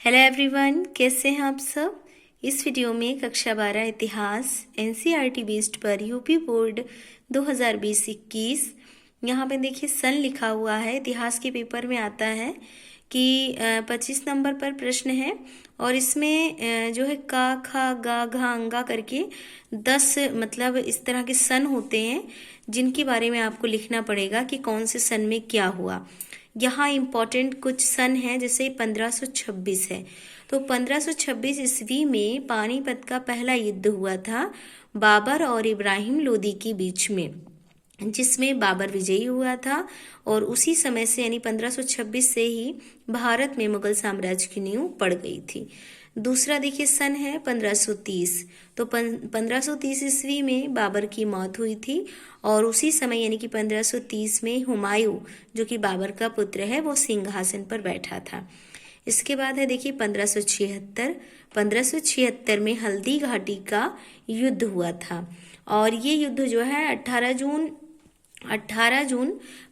Hello everyone, कैसे हैं आप सब। इस वीडियो में कक्षा 12 इतिहास एनसीईआरटी बेस्ड पर यूपी बोर्ड 2020-21 यहाँ पे देखिए सन लिखा हुआ है। इतिहास के पेपर में आता है कि 25 नंबर पर प्रश्न है और इसमें जो है का खा गा घा अंगा करके 10 मतलब इस तरह के सन होते हैं जिनके बारे में आपको लिखना पड़ेगा कि कौन से सन में क्या हुआ। यहाँ इम्पॉर्टेंट कुछ सन है, जैसे 1526 है। तो 1526 ईस्वी में पानीपत का पहला युद्ध हुआ था बाबर और इब्राहिम लोदी के बीच में, जिसमें बाबर विजयी हुआ था और उसी समय से यानी 1526 से ही भारत में मुगल साम्राज्य की नींव पड़ गई थी। दूसरा देखिए सन है 1530। तो 1530 ईस्वी में बाबर की मौत हुई थी और उसी समय यानी कि 1530 में हुमायूं जो कि बाबर का पुत्र है वो सिंहासन पर बैठा था। इसके बाद है देखिए 1576 में हल्दी घाटी का युद्ध हुआ था और ये युद्ध जो है 18 जून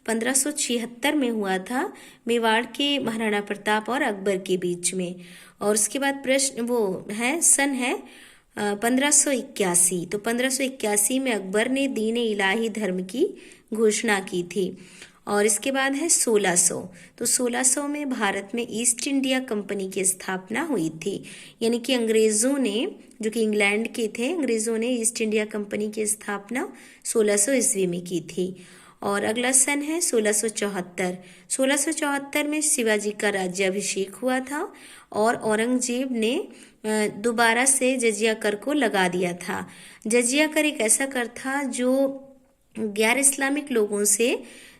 1576 में हुआ था मेवाड़ के महाराणा प्रताप और अकबर के बीच में। और उसके बाद प्रश्न वो है सन है 1581। तो 1581 में अकबर ने दीन इलाही धर्म की घोषणा की थी। और इसके बाद है 1600। तो 1600 में भारत में ईस्ट इंडिया कंपनी की स्थापना हुई थी, यानी कि अंग्रेजों ने, जो कि इंग्लैंड के थे, अंग्रेजों ने ईस्ट इंडिया कंपनी की स्थापना 1600 ईस्वी में की थी। और अगला सन है 1674। 1674 में शिवाजी का राज्याभिषेक हुआ था और औरंगजेब ने दोबारा से जजिया कर को लगा दिया था। जजिया कर एक ऐसा कर था जो गैर इस्लामिक लोगों से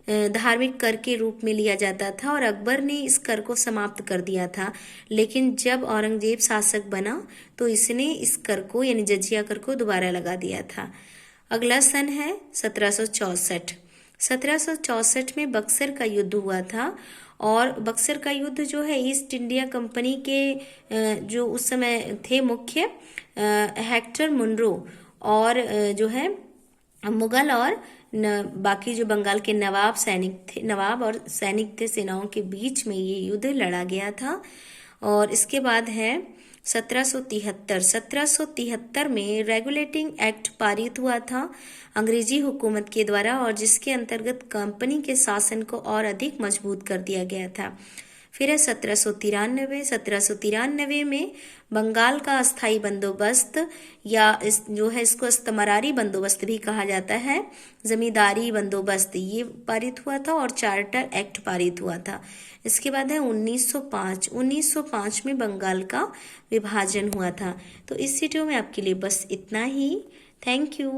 धार्मिक कर के रूप में लिया जाता था और अकबर ने इस कर को समाप्त कर दिया था। लेकिन जब औरंगजेब शासक बना तो इसने इस कर को यानी जजिया कर को दोबारा लगा दिया था। अगला सन है 1764। 1764 में बक्सर का युद्ध हुआ था और बक्सर का युद्ध जो है ईस्ट इंडिया कंपनी के जो उस समय थे मुख्य हेक्टर मुनरो और जो है मुगल और बाकी जो बंगाल के नवाब और सैनिक थे, सेनाओं के बीच में ये युद्ध लड़ा गया था। और इसके बाद है 1773। 1773 में रेगुलेटिंग एक्ट पारित हुआ था अंग्रेजी हुकूमत के द्वारा और जिसके अंतर्गत कंपनी के शासन को और अधिक मजबूत कर दिया गया था। फिर है 1793। 1793 में बंगाल का अस्थाई बंदोबस्त या जो है इसको इस्तमरारी बंदोबस्त भी कहा जाता है, जमींदारी बंदोबस्त, ये पारित हुआ था और चार्टर एक्ट पारित हुआ था। इसके बाद है 1905। 1905 में बंगाल का विभाजन हुआ था। तो इस वीडियो में आपके लिए बस इतना ही। Thank you.